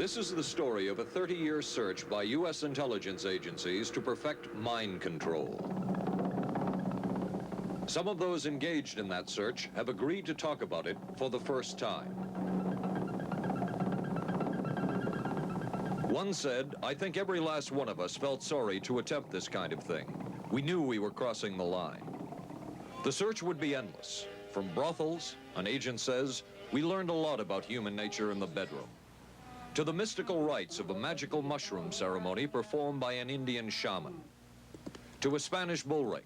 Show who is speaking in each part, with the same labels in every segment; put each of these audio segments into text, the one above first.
Speaker 1: This is the story of a 30-year search by U.S. intelligence agencies to perfect mind control. Some of those engaged in that search have agreed to talk about it for the first time. One said, "I think every last one of us felt sorry to attempt this kind of thing. We knew we were crossing the line." The search would be endless. From brothels, an agent says, we learned a lot about human nature in the bedroom, to the mystical rites of a magical mushroom ceremony performed by an Indian shaman, to a Spanish bull ring.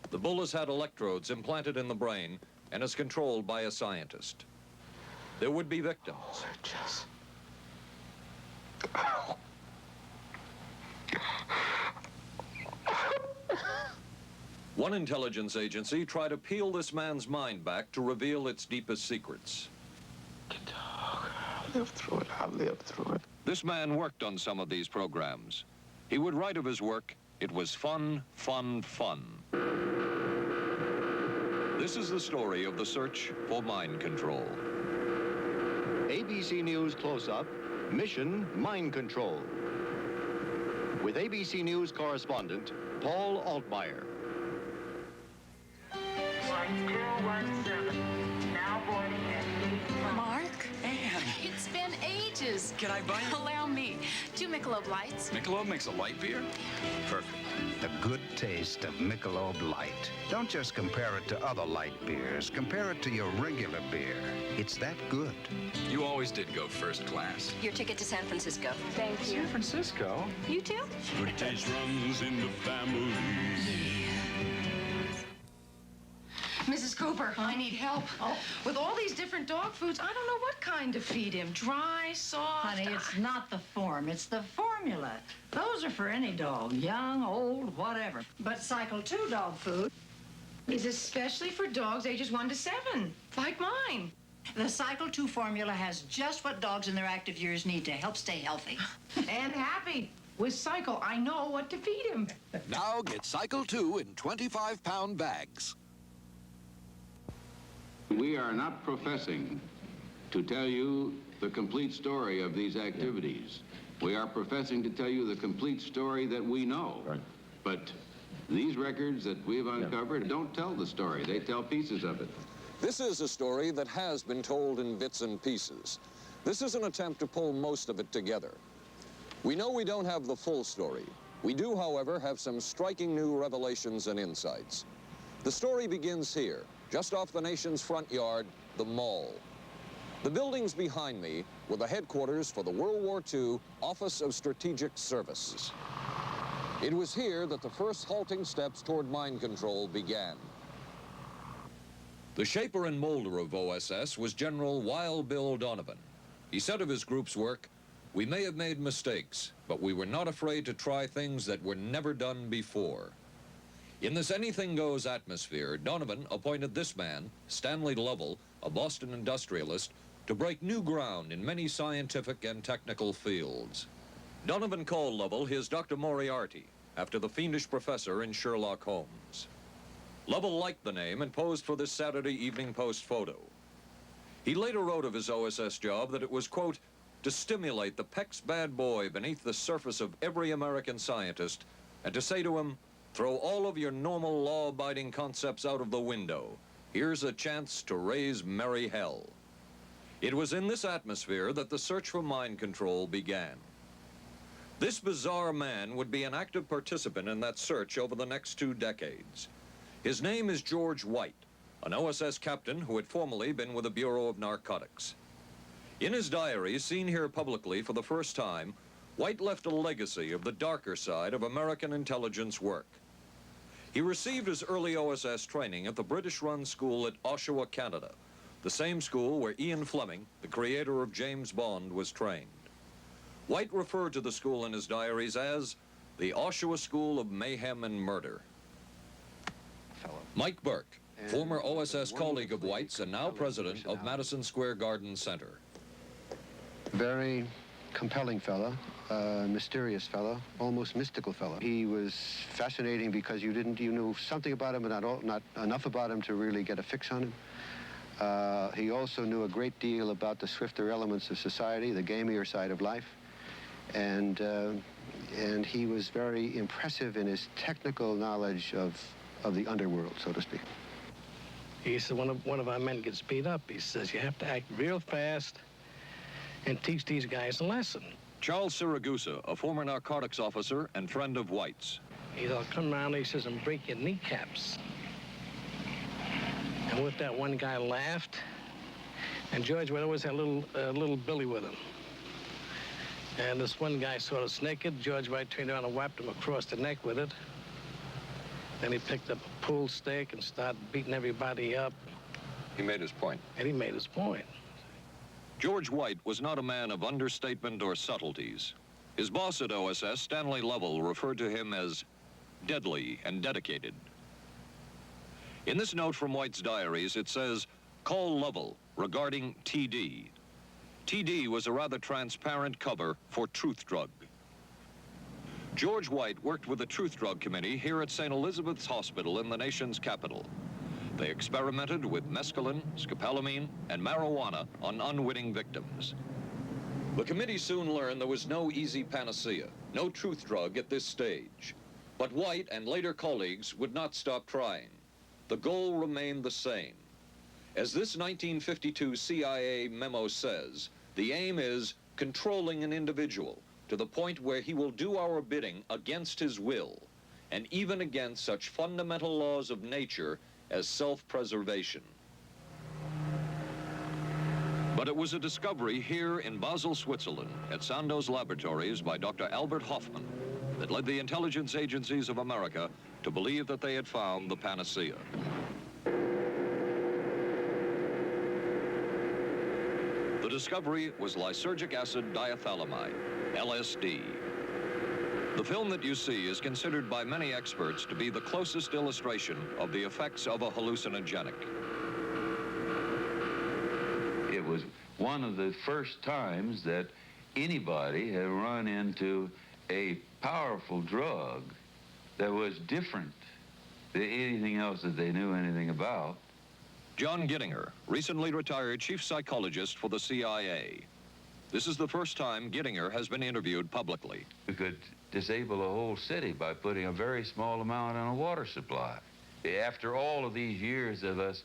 Speaker 1: The bull has had electrodes implanted in the brain and is controlled by a scientist. There would be victims. One intelligence agency tried to peel this man's mind back to reveal its deepest secrets.
Speaker 2: I'll live through it. I'll live through it.
Speaker 1: This man worked on some of these programs. He would write of his work, "It was fun, fun, fun." This is the story of the search for mind control.
Speaker 3: ABC News Close-Up, Mission Mind Control. With ABC News correspondent Paul Altmaier.
Speaker 4: 1017, now boarding at 8.
Speaker 5: Mark?
Speaker 6: Anne.
Speaker 5: It's been ages.
Speaker 6: Can I buy you?
Speaker 5: Allow me. 2 Michelob Lights.
Speaker 6: Michelob makes a light beer?
Speaker 7: Perfect. The good taste of Michelob Light. Don't just compare it to other light beers. Compare it to your regular beer. It's that good.
Speaker 6: You always did go first class.
Speaker 8: Your ticket to San Francisco.
Speaker 5: Thank you.
Speaker 6: San Francisco?
Speaker 5: You too?
Speaker 9: Good taste runs in the family.
Speaker 10: Mrs. Cooper, I need help. With all these different dog foods, I don't know what kind to feed him. Dry, soft.
Speaker 11: Honey, it's not the form, it's the formula. Those are for any dog, young, old, whatever. But Cycle 2 dog food
Speaker 10: is especially for dogs ages 1 to 7, like mine.
Speaker 11: The Cycle 2 formula has just what dogs in their active years need to help stay healthy.
Speaker 10: And happy. With Cycle, I know what to feed him.
Speaker 12: Now get Cycle 2 in 25-pound bags.
Speaker 13: We are not professing to tell you the complete story of these activities. We are professing to tell you the complete story that we know.
Speaker 14: Right.
Speaker 13: But these records that we've uncovered don't tell the story. They tell pieces of it.
Speaker 1: This is a story that has been told in bits and pieces. This is an attempt to pull most of it together. We know we don't have the full story. We do, however, have some striking new revelations and insights. The story begins here, just off the nation's front yard, the Mall. The buildings behind me were the headquarters for the World War II Office of Strategic Services. It was here that the first halting steps toward mind control began. The shaper and molder of OSS was General Wild Bill Donovan. He said of his group's work, "We may have made mistakes, but we were not afraid to try things that were never done before." In this anything-goes atmosphere, Donovan appointed this man, Stanley Lovell, a Boston industrialist, to break new ground in many scientific and technical fields. Donovan called Lovell his Dr. Moriarty, after the fiendish professor in Sherlock Holmes. Lovell liked the name and posed for this Saturday Evening Post photo. He later wrote of his OSS job that it was, quote, to stimulate the Peck's bad boy beneath the surface of every American scientist and to say to him, throw all of your normal law-abiding concepts out of the window. Here's a chance to raise merry hell. It was in this atmosphere that the search for mind control began. This bizarre man would be an active participant in that search over the next 2 decades. His name is George White, an OSS captain who had formerly been with the Bureau of Narcotics. In his diary, seen here publicly for the first time, White left a legacy of the darker side of American intelligence work. He received his early OSS training at the British-run school at Oshawa, Canada, the same school where Ian Fleming, the creator of James Bond, was trained. White referred to the school in his diaries as the Oshawa School of Mayhem and Murder. Mike Burke, former OSS colleague of White's and now president of Madison Square Garden Center.
Speaker 15: Very compelling fellow, mysterious fellow, almost mystical fellow. He was fascinating because you knew something about him, but not enough about him to really get a fix on him. He also knew a great deal about the swifter elements of society, the gamier side of life, and he was very impressive in his technical knowledge of the underworld, so to speak.
Speaker 8: He said, one of our men gets beat up. He says, you have to act real fast and teach these guys a lesson.
Speaker 1: Charles Siragusa, a former narcotics officer and friend of White's.
Speaker 8: He'll come around, he says, and break your kneecaps. And with that, one guy laughed, and George would always have a little Billy with him. And this one guy sort of naked. George White turned around and whapped him across the neck with it. Then he picked up a pool stick and started beating everybody up.
Speaker 1: He made his point.
Speaker 8: And he made his point.
Speaker 1: George White was not a man of understatement or subtleties. His boss at OSS, Stanley Lovell, referred to him as deadly and dedicated. In this note from White's diaries, it says, call Lovell regarding TD. TD was a rather transparent cover for Truth Drug. George White worked with the Truth Drug Committee here at St. Elizabeth's Hospital in the nation's capital. They experimented with mescaline, scopolamine, and marijuana on unwitting victims. The committee soon learned there was no easy panacea, no truth drug at this stage. But White and later colleagues would not stop trying. The goal remained the same. As this 1952 CIA memo says, the aim is controlling an individual to the point where he will do our bidding against his will, and even against such fundamental laws of nature as self-preservation. But it was a discovery here in Basel, Switzerland, at Sandoz Laboratories by Dr. Albert Hoffman that led the intelligence agencies of America to believe that they had found the panacea. The discovery was lysergic acid diethylamide, LSD. The film that you see is considered by many experts to be the closest illustration of the effects of a hallucinogenic.
Speaker 13: It was one of the first times that anybody had run into a powerful drug that was different than anything else that they knew anything about.
Speaker 1: John Gittinger, recently retired chief psychologist for the CIA. This is the first time Gittinger has been interviewed publicly.
Speaker 13: We could disable a whole city by putting a very small amount on a water supply. After all of these years of us,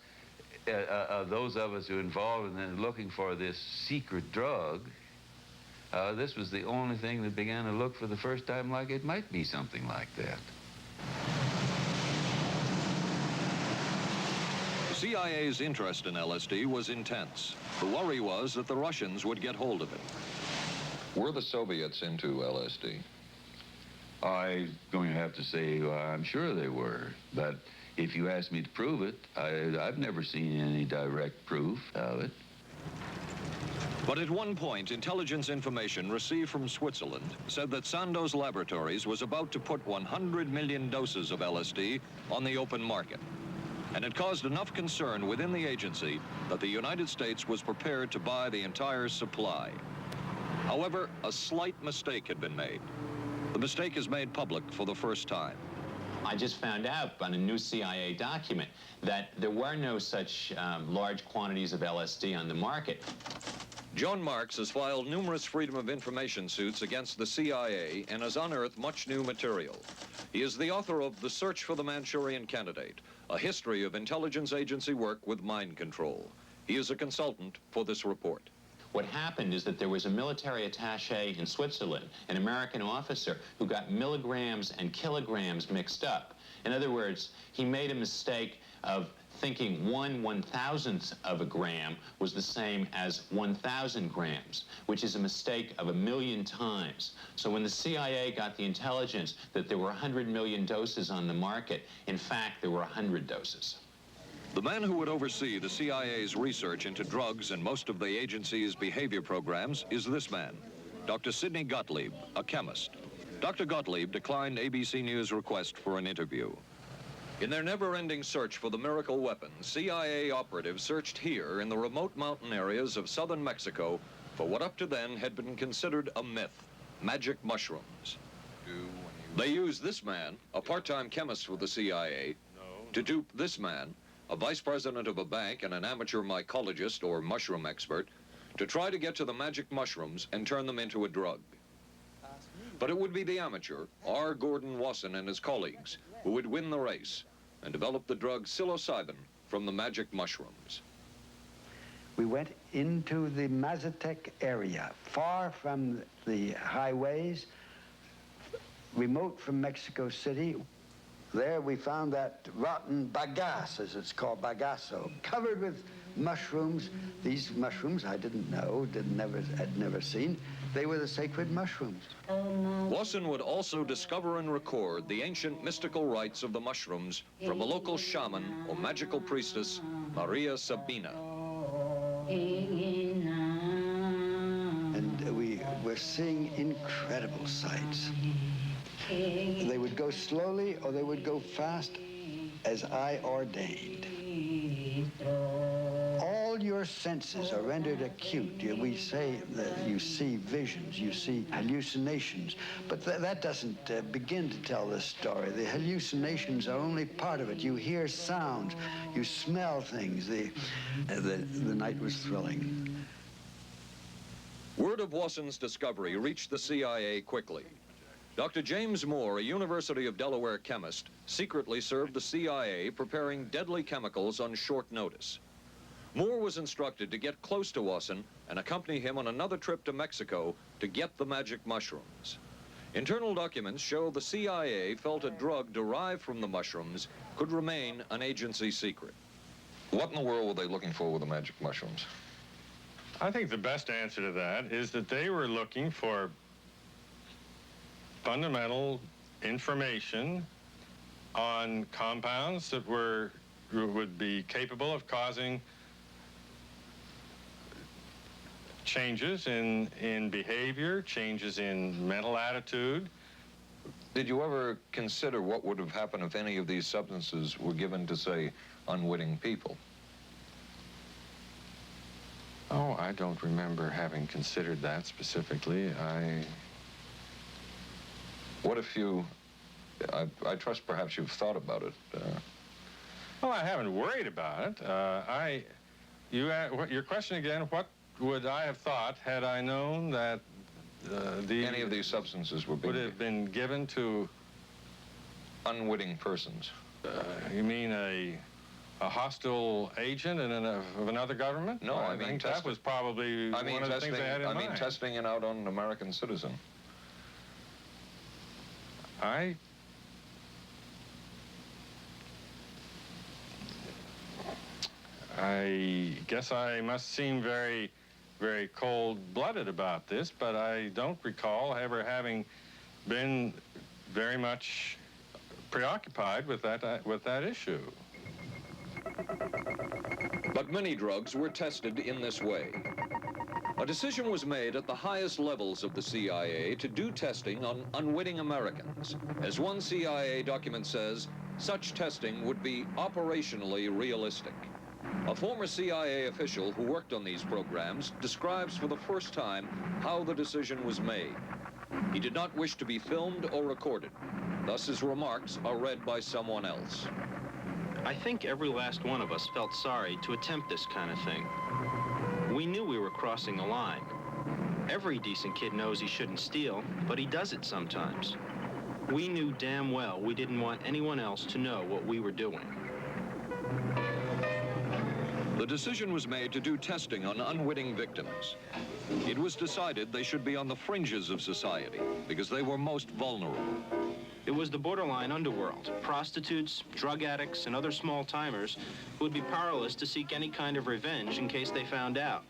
Speaker 13: those of us who were involved in looking for this secret drug, this was the only thing that began to look for the first time like it might be something like that.
Speaker 1: The CIA's interest in LSD was intense. The worry was that the Russians would get hold of it. Were the Soviets into LSD?
Speaker 13: I'm going to have to say I'm sure they were, but if you ask me to prove it, I've never seen any direct proof of it.
Speaker 1: But at one point, intelligence information received from Switzerland said that Sandoz Laboratories was about to put 100 million doses of LSD on the open market. And it caused enough concern within the agency that the United States was prepared to buy the entire supply. However, a slight mistake had been made. The mistake is made public for the first time.
Speaker 14: I just found out on a new CIA document that there were no such large quantities of LSD on the market.
Speaker 1: John Marks has filed numerous Freedom of Information suits against the CIA and has unearthed much new material. He is the author of The Search for the Manchurian Candidate, a history of intelligence agency work with mind control. He is a consultant for this report.
Speaker 14: What happened is that there was a military attaché in Switzerland, an American officer, who got milligrams and kilograms mixed up. In other words, he made a mistake of thinking 1/1000th of a gram was the same as 1,000 grams, which is a mistake of 1,000,000 times. So when the CIA got the intelligence that there were 100 million doses on the market, in fact, there were 100 doses.
Speaker 1: The man who would oversee the CIA's research into drugs and most of the agency's behavior programs is this man, Dr. Sidney Gottlieb, a chemist. Dr. Gottlieb declined ABC News' request for an interview. In their never-ending search for the miracle weapon, CIA operatives searched here in the remote mountain areas of southern Mexico for what up to then had been considered a myth, magic mushrooms. They used this man, a part-time chemist with the CIA, to dupe this man, a vice president of a bank, and an amateur mycologist or mushroom expert to try to get to the magic mushrooms and turn them into a drug. But it would be the amateur, R. Gordon Wasson and his colleagues, who would win the race and develop the drug psilocybin from the magic mushrooms.
Speaker 16: We went into the Mazatec area, far from the highways, remote from Mexico City. There we found that rotten bagasse, as it's called, bagasso, covered with mushrooms. These mushrooms I didn't know, had never seen. They were the sacred mushrooms.
Speaker 1: Wasson would also discover and record the ancient mystical rites of the mushrooms from a local shaman or magical priestess, Maria Sabina.
Speaker 16: And we were seeing incredible sights. They would go slowly or they would go fast as I ordained. All your senses are rendered acute. We say that you see visions, you see hallucinations, but that doesn't begin to tell the story. The hallucinations are only part of it. You hear sounds, you smell things. The night was thrilling.
Speaker 1: Word of Wasson's discovery reached the CIA quickly. Dr. James Moore, a University of Delaware chemist, secretly served the CIA preparing deadly chemicals on short notice. Moore was instructed to get close to Wasson and accompany him on another trip to Mexico to get the magic mushrooms. Internal documents show the CIA felt a drug derived from the mushrooms could remain an agency secret. What in the world were they looking for with the magic mushrooms?
Speaker 17: I think the best answer to that is that they were looking for fundamental information on compounds that would be capable of causing changes in behavior, changes in mental attitude.
Speaker 1: Did you ever consider what would have happened if any of these substances were given to, say, unwitting people?
Speaker 17: Oh, I don't remember having considered that specifically.
Speaker 1: What if you, I trust perhaps you've thought about it.
Speaker 17: Well, I haven't worried about it. Your question again, what would I have thought had I known that any
Speaker 1: of these substances would
Speaker 17: have been given to
Speaker 1: unwitting persons?
Speaker 17: You mean a hostile agent of another government?
Speaker 1: No, I mean
Speaker 17: that was probably one of the things I had in mind.
Speaker 1: I mean testing it out on an American citizen.
Speaker 17: I guess I must seem very, very cold-blooded about this, but I don't recall ever having been very much preoccupied with that issue.
Speaker 1: But many drugs were tested in this way. A decision was made at the highest levels of the CIA to do testing on unwitting Americans. As one CIA document says, such testing would be operationally realistic. A former CIA official who worked on these programs describes for the first time how the decision was made. He did not wish to be filmed or recorded. Thus his remarks are read by someone else.
Speaker 18: I think every last one of us felt sorry to attempt this kind of thing. We knew we were crossing a line. Every decent kid knows he shouldn't steal, but he does it sometimes. We knew damn well we didn't want anyone else to know what we were doing.
Speaker 1: The decision was made to do testing on unwitting victims. It was decided they should be on the fringes of society because they were most vulnerable.
Speaker 18: It was the borderline underworld. Prostitutes, drug addicts, and other small-timers who would be powerless to seek any kind of revenge in case they found out.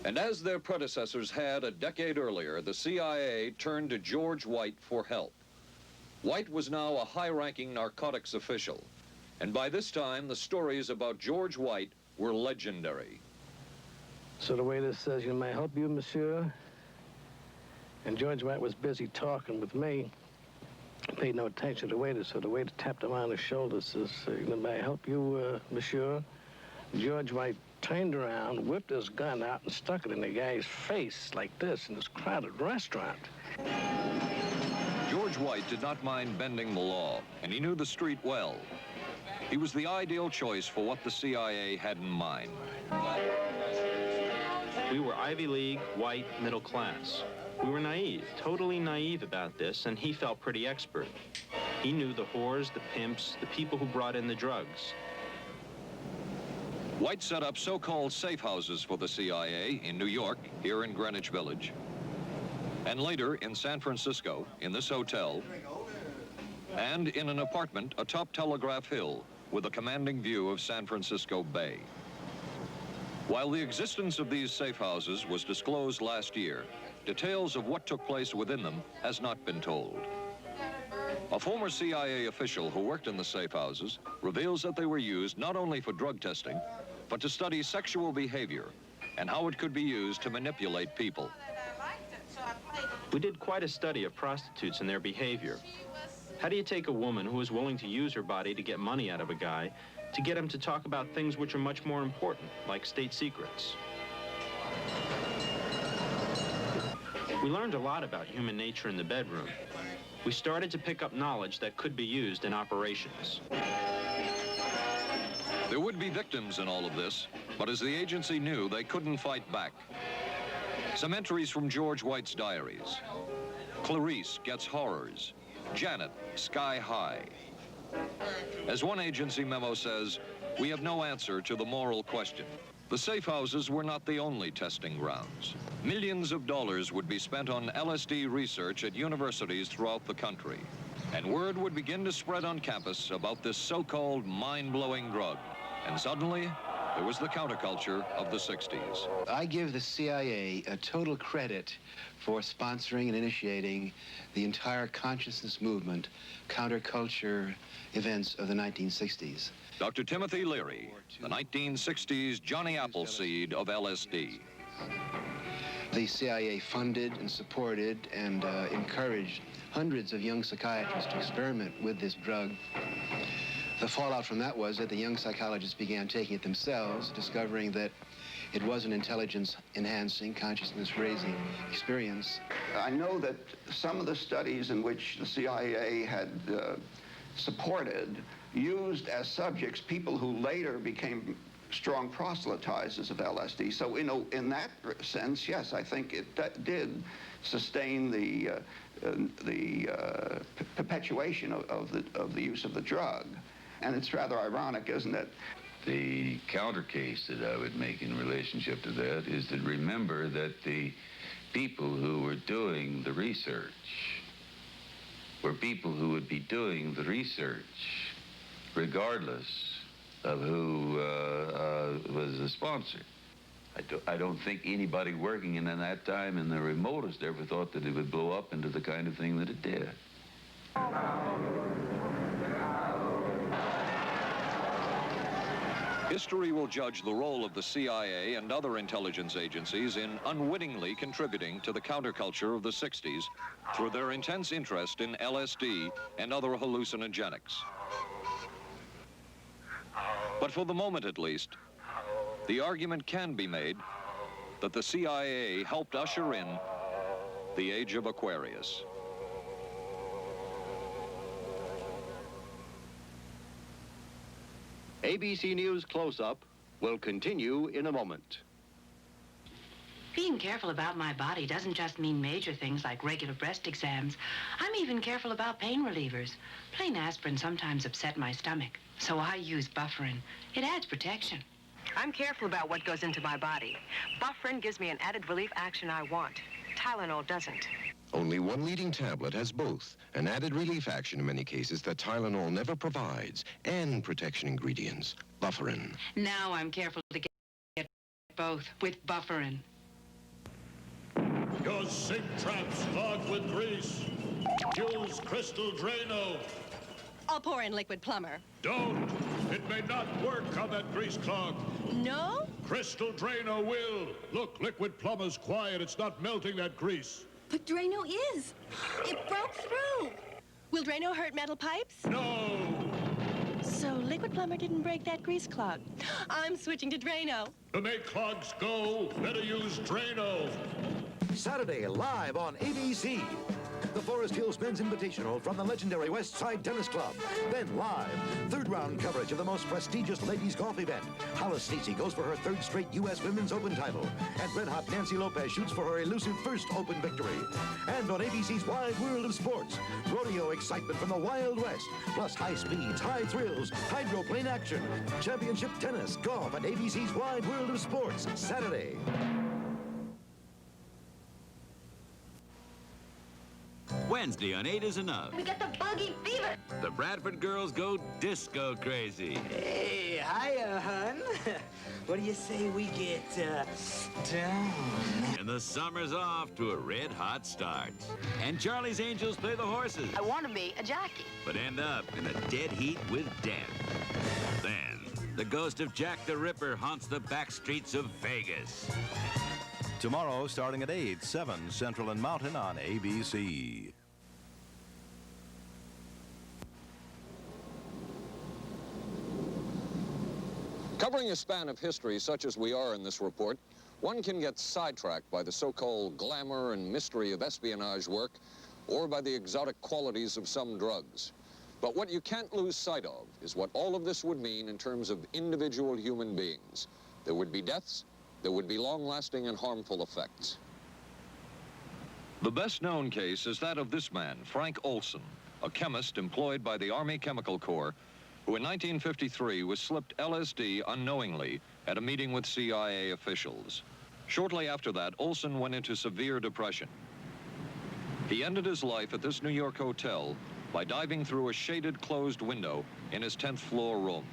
Speaker 1: And as their predecessors had a decade earlier, the CIA turned to George White for help. White was now a high-ranking narcotics official, and by this time, the stories about George White were legendary.
Speaker 8: So the waiter says, "You may help you, monsieur?" And George White was busy talking with me. I paid no attention to the waiter, so the waiter tapped him on the shoulder, says, "May I help you, monsieur?" George White turned around, whipped his gun out, and stuck it in the guy's face like this in this crowded restaurant.
Speaker 1: George White did not mind bending the law, and he knew the street well. He was the ideal choice for what the CIA had in mind.
Speaker 18: We were Ivy League, white, middle class. We were naive, totally naive about this, and he felt pretty expert. He knew the whores, the pimps, the people who brought in the drugs.
Speaker 1: White set up so-called safe houses for the CIA in New York, here in Greenwich Village, and later in San Francisco, in this hotel, and in an apartment atop Telegraph Hill with a commanding view of San Francisco Bay. While the existence of these safe houses was disclosed last year, details of what took place within them has not been told. A former CIA official who worked in the safe houses reveals that they were used not only for drug testing, but to study sexual behavior and how it could be used to manipulate people.
Speaker 18: We did quite a study of prostitutes and their behavior. How do you take a woman who is willing to use her body to get money out of a guy to get him to talk about things which are much more important, like state secrets? We learned a lot about human nature in the bedroom. We started to pick up knowledge that could be used in operations.
Speaker 1: There would be victims in all of this, but as the agency knew, they couldn't fight back. Some entries from George White's diaries. Clarice gets horrors. Janet, sky high. As one agency memo says, we have no answer to the moral question. The safe houses were not the only testing grounds. Millions of dollars would be spent on LSD research at universities throughout the country. And word would begin to spread on campus about this so-called mind-blowing drug. And suddenly, there was the counterculture of the 60s.
Speaker 15: I give the CIA a total credit for sponsoring and initiating the entire consciousness movement, counterculture events of the 1960s.
Speaker 1: Dr. Timothy Leary, the 1960s Johnny Appleseed of LSD.
Speaker 15: The CIA funded and supported and encouraged hundreds of young psychiatrists to experiment with this drug. The fallout from that was that the young psychologists began taking it themselves, discovering that it was an intelligence-enhancing, consciousness-raising experience.
Speaker 19: I know that some of the studies in which the CIA had supported used as subjects people who later became strong proselytizers of LSD. So, you know, in that sense, yes, I think it did sustain the perpetuation of the use of the drug. And it's rather ironic, isn't it?
Speaker 13: The counter case that I would make in relationship to that is to remember that the people who were doing the research were people who would be doing the research regardless of who was the sponsor. I don't think anybody working in that time in the remotest ever thought that it would blow up into the kind of thing that it did.
Speaker 1: History will judge the role of the CIA and other intelligence agencies in unwittingly contributing to the counterculture of the 60s through their intense interest in LSD and other hallucinogenics. But for the moment, at least, the argument can be made that the CIA helped usher in the age of Aquarius.
Speaker 3: ABC News Close-Up will continue in a moment.
Speaker 20: Being careful about my body doesn't just mean major things like regular breast exams. I'm even careful about pain relievers. Plain aspirin sometimes upset my stomach, so I use Bufferin. It adds protection.
Speaker 21: I'm careful about what goes into my body. Bufferin gives me an added relief action I want. Tylenol doesn't.
Speaker 22: Only one leading tablet has both, an added relief action in many cases that Tylenol never provides, and protection ingredients, Bufferin.
Speaker 20: Now I'm careful to get both with Bufferin.
Speaker 9: Your sink trap's clogged with grease. Use Crystal Drano.
Speaker 23: I'll pour in liquid plumber.
Speaker 9: Don't. It may not work on that grease clog.
Speaker 23: No?
Speaker 9: Crystal Drano will. Look, liquid plumber's quiet. It's not melting that grease.
Speaker 23: But Drano is. It broke through. Will Drano hurt metal pipes?
Speaker 9: No.
Speaker 23: So liquid plumber didn't break that grease clog. I'm switching to Drano.
Speaker 9: To make clogs go, better use Drano.
Speaker 12: Saturday, live on ABC.
Speaker 2: the Forest Hills Men's Invitational from the legendary West Side Tennis Club. Then live, third round coverage of the most prestigious ladies golf event. Hollis Stacey goes for her third straight U.S. Women's Open title. And red-hot Nancy Lopez shoots for her elusive first Open victory. And on ABC's Wide World of Sports, rodeo excitement from the Wild West, plus high speeds, high thrills, hydroplane action, championship tennis, golf, and ABC's Wide World of Sports, Saturday.
Speaker 4: Wednesday on 8 is Enough.
Speaker 7: We got the buggy fever.
Speaker 4: The Bradford girls go disco crazy.
Speaker 24: Hey, hiya, hun. What do you say we get, down?
Speaker 4: And the summer's off to a red-hot start. And Charlie's Angels play the horses.
Speaker 7: I want to be a jockey.
Speaker 4: But end up in a dead heat with death. Then, the ghost of Jack the Ripper haunts the back streets of Vegas.
Speaker 25: Tomorrow, starting at 8, 7 Central and Mountain on ABC.
Speaker 1: Covering a span of history such as we are in this report, one can get sidetracked by the so-called glamour and mystery of espionage work or by the exotic qualities of some drugs. But what you can't lose sight of is what all of this would mean in terms of individual human beings. There would be deaths, there would be long-lasting and harmful effects.
Speaker 26: The best-known case is that of this man, Frank Olson, a chemist employed by the Army Chemical Corps, who in 1953 was slipped LSD unknowingly at a meeting with CIA officials. Shortly after that, Olson went into severe depression. He ended his life at this New York hotel by diving through a shaded closed window in his 10th floor room.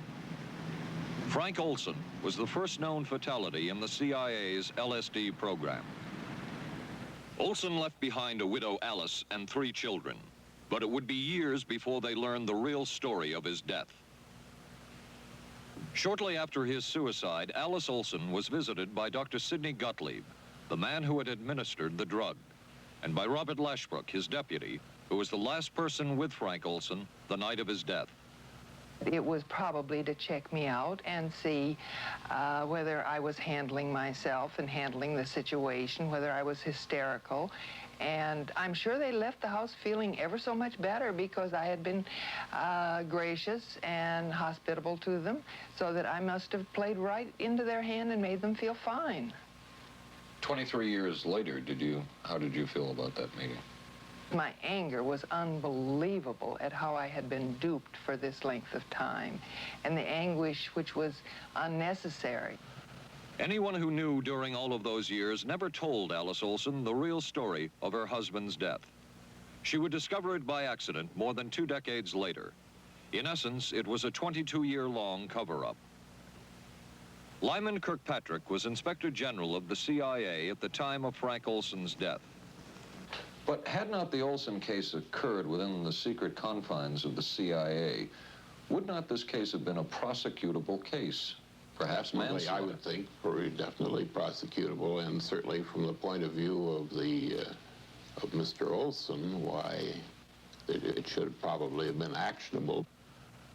Speaker 26: Frank Olson was the first known fatality in the CIA's LSD program. Olson left behind a widow, Alice, and 3 children, but it would be years before they learned the real story of his death. Shortly after his suicide, Alice Olson was visited by Dr. Sidney Gottlieb, the man who had administered the drug, and by Robert Lashbrook, his deputy, who was the last person with Frank Olson the night of his death.
Speaker 27: It was probably to check me out and see whether I was handling myself and handling the situation, whether I was hysterical. And I'm sure they left the house feeling ever so much better because I had been gracious and hospitable to them, so that I must have played right into their hand and made them feel fine.
Speaker 1: 23 years later, how did you feel about that meeting?
Speaker 27: My anger was unbelievable at how I had been duped for this length of time, and the anguish which was unnecessary.
Speaker 26: Anyone who knew during all of those years never told Alice Olson the real story of her husband's death. She would discover it by accident more than 2 decades later. In essence, it was a 22-year-long cover-up. Lyman Kirkpatrick was Inspector General of the CIA at the time of Frank Olson's death.
Speaker 1: But had not the Olson case occurred within the secret confines of the CIA, would not this case have been a prosecutable case? Perhaps manslaughter?
Speaker 28: I would think very definitely prosecutable, and certainly from the point of view of of Mr. Olson, why it should probably have been actionable.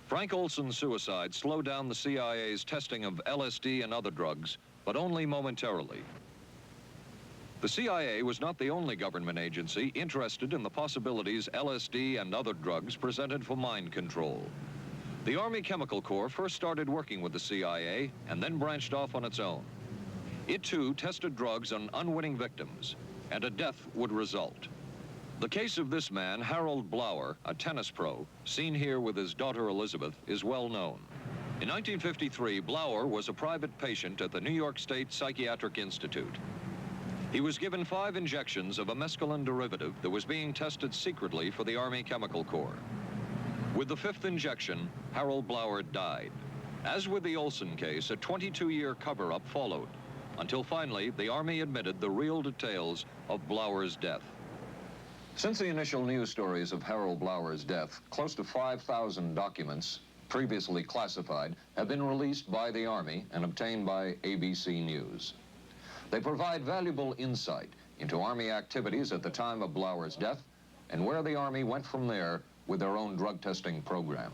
Speaker 26: Frank Olson's suicide slowed down the CIA's testing of LSD and other drugs, but only momentarily. The CIA was not the only government agency interested in the possibilities LSD and other drugs presented for mind control. The Army Chemical Corps first started working with the CIA and then branched off on its own. It too tested drugs on unwitting victims, and a death would result. The case of this man, Harold Blower, a tennis pro, seen here with his daughter Elizabeth, is well known. In 1953, Blower was a private patient at the New York State Psychiatric Institute. He was given 5 injections of a mescaline derivative that was being tested secretly for the Army Chemical Corps. With the 5th injection, Harold Blower died. As with the Olson case, a 22-year cover-up followed, until finally the Army admitted the real details of Blower's death.
Speaker 1: Since the initial news stories of Harold Blower's death, close to 5,000 documents, previously classified, have been released by the Army and obtained by ABC News. They provide valuable insight into Army activities at the time of Blower's death and where the Army went from there with their own drug testing program.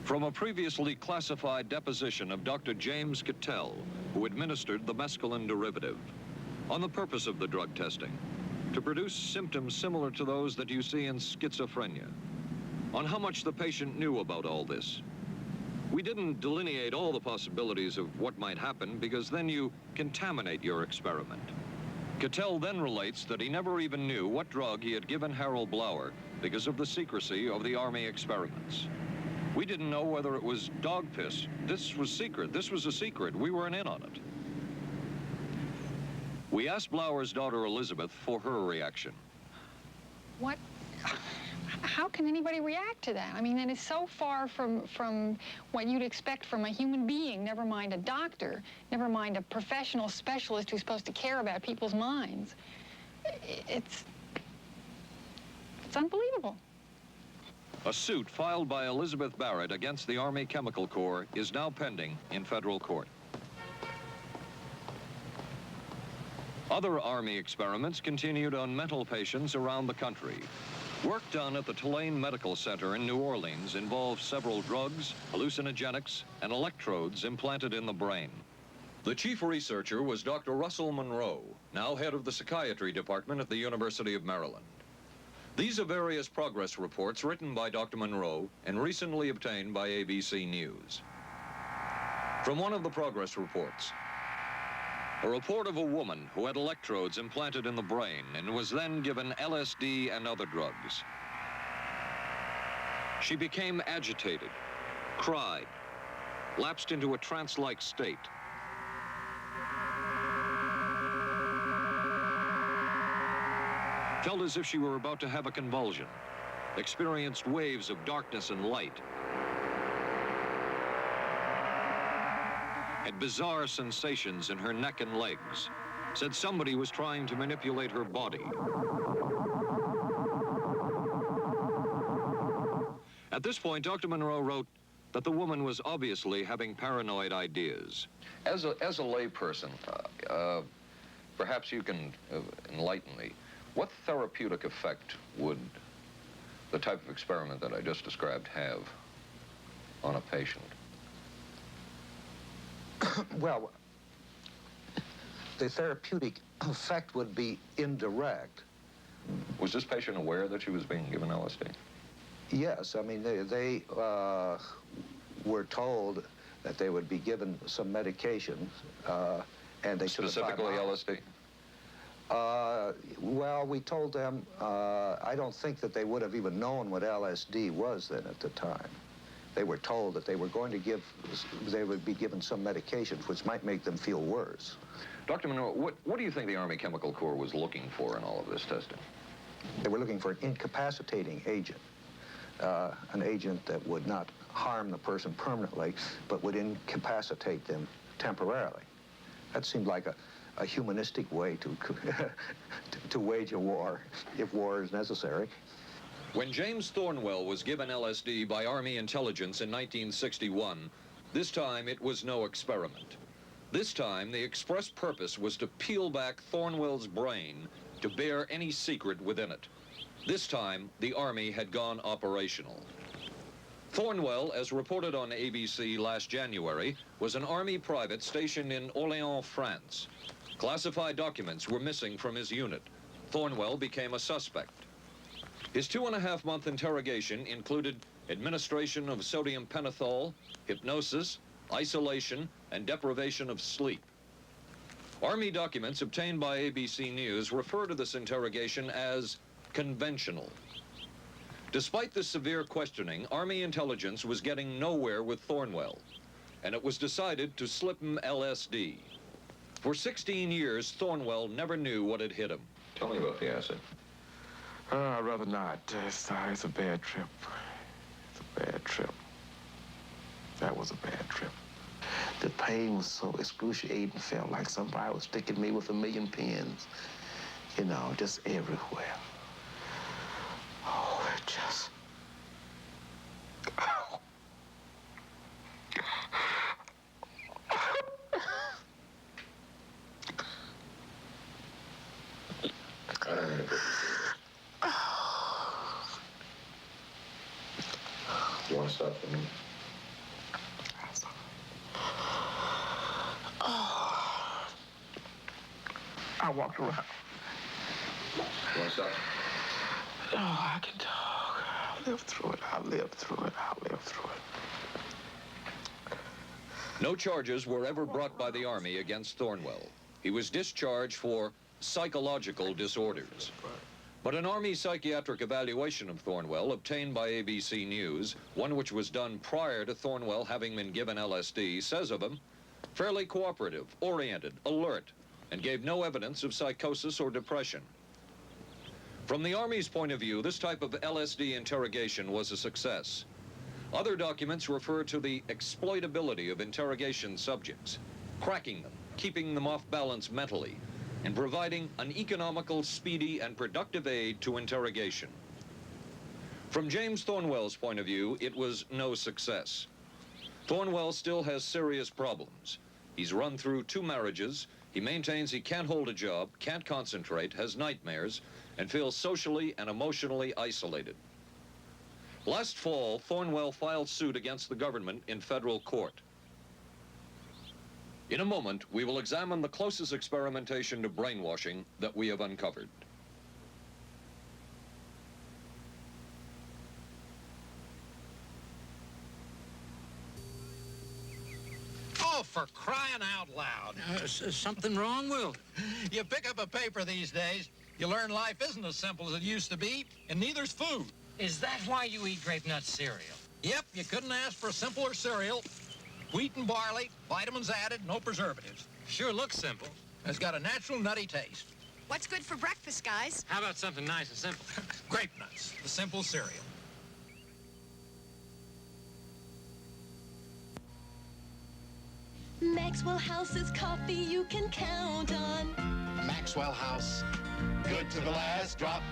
Speaker 26: From a previously classified deposition of Dr. James Cattell, who administered the mescaline derivative. On the purpose of the drug testing, to produce symptoms similar to those that you see in schizophrenia. On how much the patient knew about all this. We didn't delineate all the possibilities of what might happen because then you contaminate your experiment. Cattell then relates that he never even knew what drug he had given Harold Blauer because of the secrecy of the Army experiments. We didn't know whether it was dog piss. This was secret. This was a secret. We weren't in on it. We asked Blauer's daughter Elizabeth for her reaction.
Speaker 5: What? How can anybody react to that? I mean, that is so far from what you'd expect from a human being, never mind a doctor, never mind a professional specialist who's supposed to care about people's minds. It's unbelievable.
Speaker 26: A suit filed by Elizabeth Barrett against the Army Chemical Corps is now pending in federal court. Other Army experiments continued on mental patients around the country. Work done at the Tulane Medical Center in New Orleans involved several drugs, hallucinogenics, and electrodes implanted in the brain. The chief researcher was Dr. Russell Monroe, now head of the psychiatry department at the University of Maryland. These are various progress reports written by Dr. Monroe and recently obtained by ABC News. From one of the progress reports, a report of a woman who had electrodes implanted in the brain and was then given LSD and other drugs. She became agitated, cried, lapsed into a trance-like state. Felt as if she were about to have a convulsion, experienced waves of darkness and light, had bizarre sensations in her neck and legs, said somebody was trying to manipulate her body. At this point, Dr. Monroe wrote that the woman was obviously having paranoid ideas. As a layperson, perhaps you can enlighten me. What therapeutic effect would the type of experiment that I just described have on a patient?
Speaker 6: Well, the therapeutic effect would be indirect.
Speaker 26: Was this patient aware that she was being given LSD?
Speaker 6: Yes, I mean, they were told that they would be given some medication, and they
Speaker 26: specifically LSD?
Speaker 6: Well, we told them, I don't think that they would have even known what LSD was then at the time. They were told that they were going to they would be given some medications which might make them feel worse.
Speaker 26: Dr. Monroe, what do you think the Army Chemical Corps was looking for in all of this testing?
Speaker 6: They were looking for an incapacitating agent, an agent that would not harm the person permanently, but would incapacitate them temporarily. That seemed like a humanistic way to wage a war, if war is necessary.
Speaker 26: When James Thornwell was given LSD by Army intelligence in 1961, this time it was no experiment. This time, the express purpose was to peel back Thornwell's brain to bear any secret within it. This time, the Army had gone operational. Thornwell, as reported on ABC last January, was an Army private stationed in Orléans, France. Classified documents were missing from his unit. Thornwell became a suspect. His 2.5-month interrogation included administration of sodium pentothal, hypnosis, isolation, and deprivation of sleep. Army documents obtained by ABC News refer to this interrogation as conventional. Despite the severe questioning, Army intelligence was getting nowhere with Thornwell, and it was decided to slip him LSD. For 16 years, Thornwell never knew what had hit him. Tell me about the acid.
Speaker 8: I'd rather not. It's a bad trip. It's a bad trip. That was a bad trip. The pain was so excruciating. Felt like somebody was sticking me with 1,000,000 pins. You know, just everywhere. Oh, it just... Oh.
Speaker 26: You want to stop for me?
Speaker 8: I walked around.
Speaker 28: What's up?
Speaker 8: Oh, I can talk. I'll live through it. I'll live through it. I'll live through it.
Speaker 1: No charges were ever brought by the Army against Thornwell. He was discharged for psychological disorders. But an Army psychiatric evaluation of Thornwell obtained by ABC News, one which was done prior to Thornwell having been given LSD, says of him, fairly cooperative, oriented, alert, and gave no evidence of psychosis or depression. From the Army's point of view, this type of LSD interrogation was a success. Other documents refer to the exploitability of interrogation subjects, cracking them, keeping them off balance mentally, and providing an economical, speedy, and productive aid to interrogation. From James Thornwell's point of view, it was no success. Thornwell still has serious problems. He's run through 2 marriages. He maintains he can't hold a job, can't concentrate, has nightmares, and feels socially and emotionally isolated. Last fall, Thornwell filed suit against the government in federal court. In a moment, we will examine the closest experimentation to brainwashing that we have uncovered.
Speaker 10: Oh, for crying out loud.
Speaker 11: Something wrong, Will?
Speaker 10: You pick up a paper these days, you learn life isn't as simple as it used to be, and neither's food.
Speaker 11: Is that why you eat grape nut cereal?
Speaker 10: Yep, you couldn't ask for a simpler cereal. Wheat and barley, vitamins added, no preservatives.
Speaker 11: Sure looks simple.
Speaker 10: It's got a natural nutty taste.
Speaker 14: What's good for breakfast, guys?
Speaker 11: How about something nice and simple?
Speaker 10: Grape nuts, the simple cereal.
Speaker 23: Maxwell House's coffee you can count on.
Speaker 28: Maxwell House. Good to the last drop.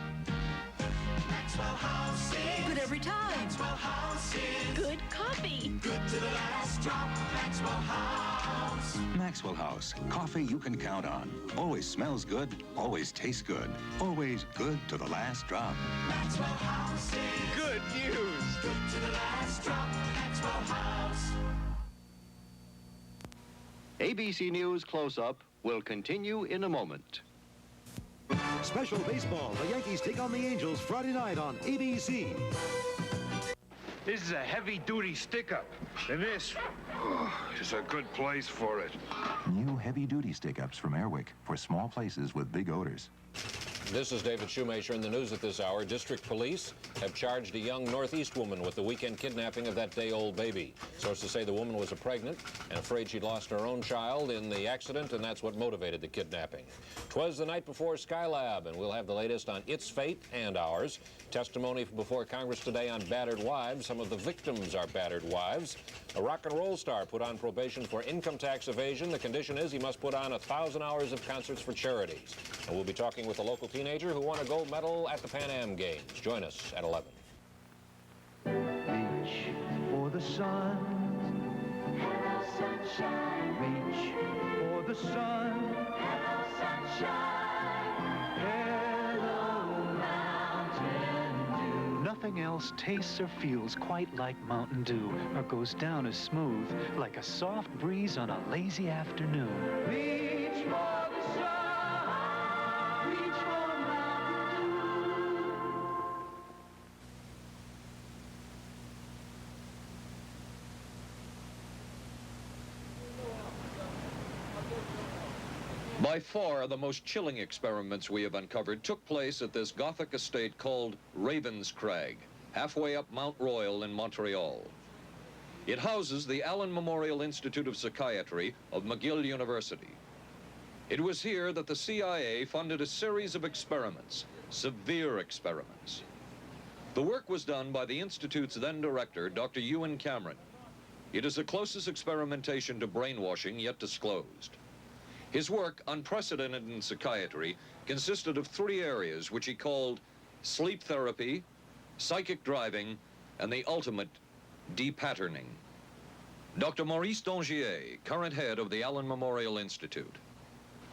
Speaker 23: Maxwell House is good every time. Maxwell House is good coffee. Good to the last drop. Maxwell House.
Speaker 15: Maxwell House, coffee you can count on. Always smells good, always tastes good, always good to the last drop.
Speaker 23: Maxwell House is
Speaker 10: good news.
Speaker 23: Good to the last drop. Maxwell House.
Speaker 3: ABC News Close-Up will continue in a moment.
Speaker 2: Special baseball. The Yankees take on the Angels Friday night on ABC.
Speaker 9: This is a heavy-duty stick-up, and this is a good place for it.
Speaker 16: New heavy-duty stick-ups from Airwick for small places with big odors.
Speaker 17: This is David Shoemaker in the news at this hour. District police have charged a young Northeast woman with the weekend kidnapping of that day-old baby. Sources say the woman was pregnant and afraid she'd lost her own child in the accident, and that's what motivated the kidnapping. 'Twas the night before Skylab, and we'll have the latest on its fate and ours. Testimony before Congress today on battered wives. Some of the victims are battered wives. A rock and roll star put on probation for income tax evasion. The condition is he must put on 1,000 hours of concerts for charities. And we'll be talking with a local teenager who won a gold medal at the Pan Am Games. Join us at 11.
Speaker 18: Reach for the sun. Hello, sunshine. Reach for the sun. Hello, sunshine. Hello, Mountain Dew. Nothing else tastes or feels quite like Mountain Dew, or goes down as smooth like a soft breeze on a lazy afternoon. Reach for the sun. Reach for Mountain Dew.
Speaker 1: By far, the most chilling experiments we have uncovered took place at this Gothic estate called Ravenscrag, halfway up Mount Royal in Montreal. It houses the Allen Memorial Institute of Psychiatry of McGill University. It was here that the CIA funded a series of experiments, severe experiments. The work was done by the Institute's then director, Dr. Ewan Cameron. It is the closest experimentation to brainwashing yet disclosed. His work, unprecedented in psychiatry, consisted of 3 areas which he called sleep therapy, psychic driving, and the ultimate depatterning. Dr. Maurice Dongier, current head of the Allen Memorial Institute.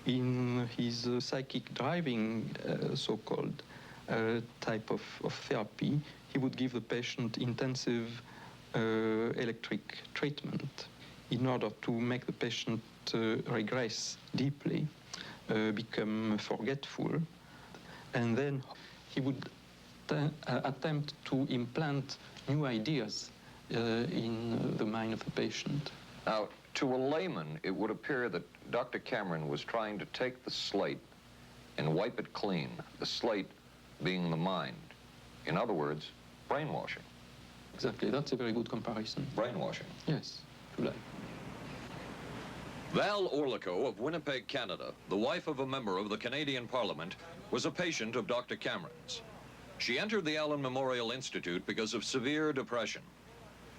Speaker 19: In his psychic driving, so-called type of therapy, he would give the patient intensive electric treatment in order to make the patient regress deeply, become forgetful. and then he would attempt to implant new ideas in the mind of the patient.
Speaker 26: Now, to a layman, it would appear that Dr. Cameron was trying to take the slate and wipe it clean, the slate being the mind. In other words, brainwashing.
Speaker 19: Exactly, that's a very good comparison.
Speaker 26: Brainwashing.
Speaker 19: Yes, to that.
Speaker 26: Val Orlico of Winnipeg, Canada, the wife of a member of the Canadian Parliament, was a patient of Dr. Cameron's. She entered the Allen Memorial Institute because of severe depression.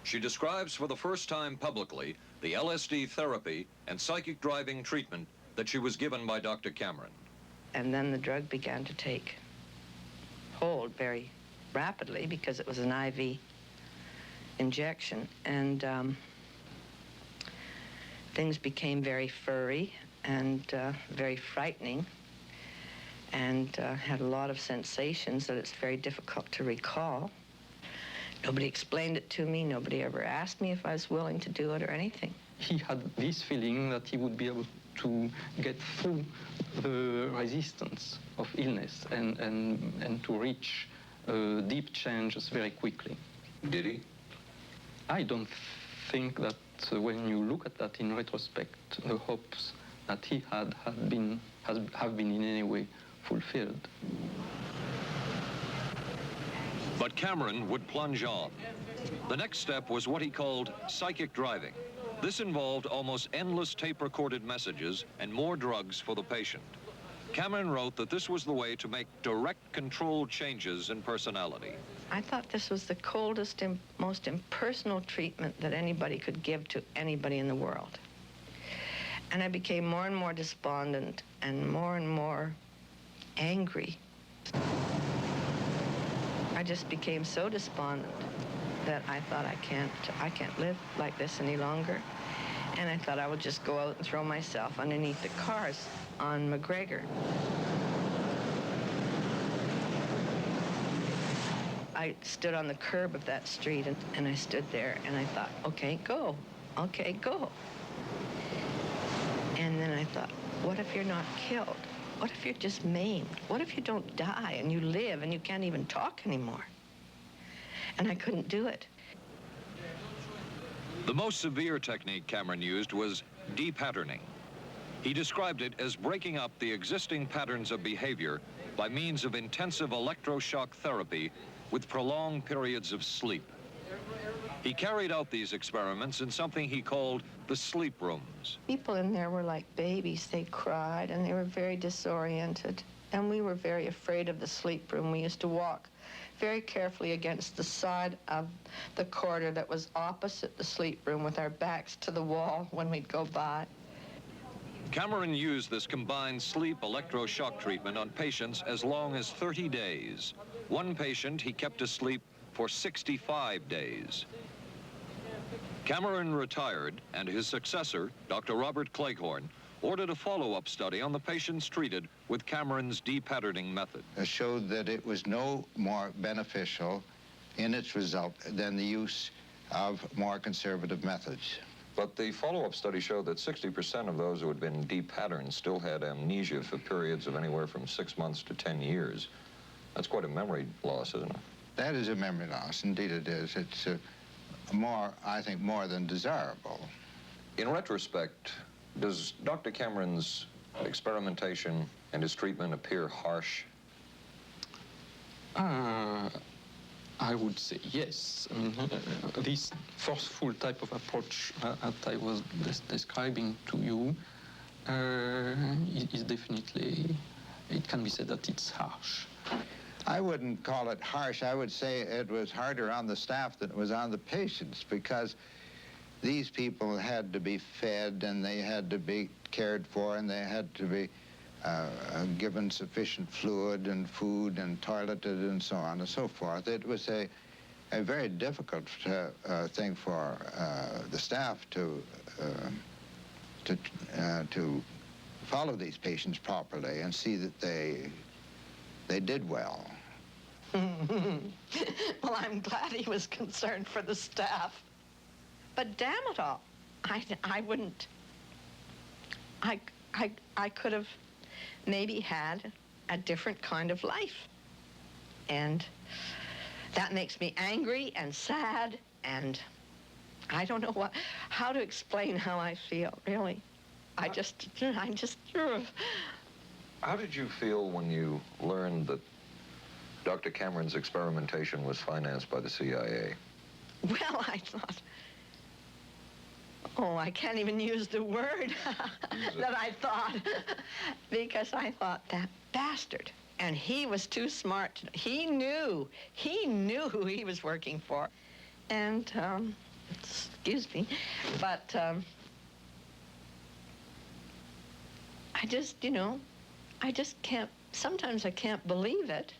Speaker 26: She describes for the first time publicly the LSD therapy and psychic driving treatment that she was given by Dr. Cameron.
Speaker 4: And then the drug began to take hold very rapidly because it was an IV injection. And things became very furry and very frightening, and had a lot of sensations that it's very difficult to recall. Nobody explained it to me. Nobody ever asked me if I was willing to do it or anything.
Speaker 19: He had this feeling that he would be able to get through the resistance of illness and to reach deep changes very quickly.
Speaker 26: Did he?
Speaker 19: I don't think that when you look at that in retrospect, the hopes that he had have been in any way fulfilled.
Speaker 26: But Cameron would plunge on. The next step was what he called psychic driving. This involved almost endless tape-recorded messages and more drugs for the patient. Cameron wrote that this was the way to make direct control changes in personality.
Speaker 4: I thought this was the coldest and most impersonal treatment that anybody could give to anybody in the world. And I became more and more despondent and more angry. I just became so despondent that I thought I can't live like this any longer. And I thought I would just go out and throw myself underneath the cars on McGregor. I stood on the curb of that street and I stood there and I thought, okay, go. Okay, go. And then I thought, what if you're not killed? What if you're just maimed? What if you don't die and you live and you can't even talk anymore? And I couldn't do it.
Speaker 26: The most severe technique Cameron used was de-patterning. He described it as breaking up the existing patterns of behavior by means of intensive electroshock therapy with prolonged periods of sleep. He carried out these experiments in something he called the sleep rooms.
Speaker 4: People in there were like babies. They cried and they were very disoriented. And we were very afraid of the sleep room. We used to walk very carefully against the side of the corridor that was opposite the sleep room with our backs to the wall when we'd go by.
Speaker 26: Cameron used this combined sleep electroshock treatment on patients as long as 30 days. One patient he kept asleep for 65 days. Cameron retired, and his successor, Dr. Robert Cleghorn, ordered a follow-up study on the patients treated with Cameron's de-patterning method.
Speaker 7: It showed that it was no more beneficial in its result than the use of more conservative methods.
Speaker 26: But the follow-up study showed that 60% of those who had been de-patterned still had amnesia for periods of anywhere from 6 months to 10 years. That's quite a memory loss, isn't it?
Speaker 7: That is a memory loss. Indeed it is. It's I think, more than desirable.
Speaker 26: In retrospect, does Dr. Cameron's experimentation and his treatment appear harsh?
Speaker 19: I would say yes. I mean, this forceful type of approach that I was describing to you is definitely, it can be said that it's harsh.
Speaker 7: I wouldn't call it harsh. I would say it was harder on the staff than it was on the patients, because these people had to be fed and they had to be cared for and they had to be given sufficient fluid and food and toileted and so on and so forth. It was a very difficult thing for the staff to follow these patients properly and see that they did well.
Speaker 4: Well, I'm glad he was concerned for the staff. But damn it all, I wouldn't. I could have maybe had a different kind of life. And that makes me angry and sad, and I don't know how to explain how I feel, really. I just.
Speaker 12: How did you feel when you learned that Dr. Cameron's experimentation was financed by the CIA?
Speaker 4: Well, I thought, oh, I can't even use the word that I thought, because I thought, that bastard. And he was too smart. He knew who he was working for. And, excuse me, but I just, I just can't, sometimes I can't believe it,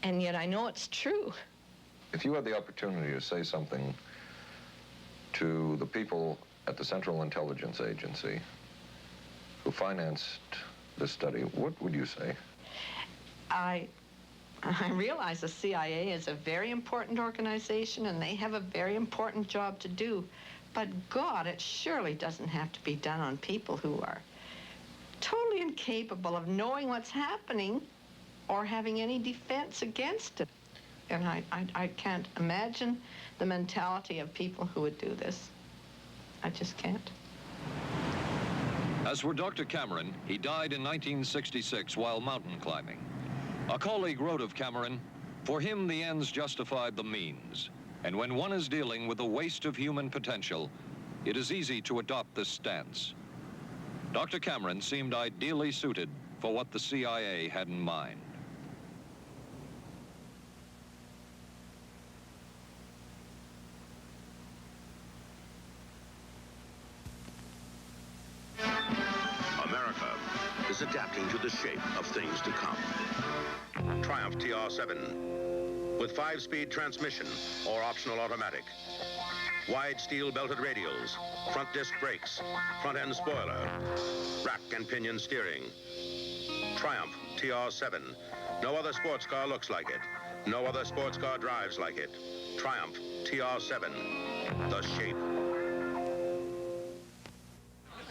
Speaker 4: and yet I know it's true.
Speaker 12: If you had the opportunity to say something to the people at the Central Intelligence Agency who financed this study, what would you say?
Speaker 4: I realize the CIA is a very important organization, and they have a very important job to do. But God, it surely doesn't have to be done on people who are totally incapable of knowing what's happening or having any defense against it. And I can't imagine the mentality of people who would do this. I just can't.
Speaker 26: As for Dr. Cameron, he died in 1966 while mountain climbing. A colleague wrote of Cameron, "For him, the ends justified the means. And when one is dealing with the waste of human potential, it is easy to adopt this stance." Dr. Cameron seemed ideally suited for what the CIA had in mind.
Speaker 13: America is adapting to the shape of things to come. Triumph TR7 with 5-speed transmission or optional automatic. Wide steel belted radials, front disc brakes, front end spoiler, rack and pinion steering. Triumph TR7. No other sports car looks like it. No other sports car drives like it. Triumph TR7. The shape.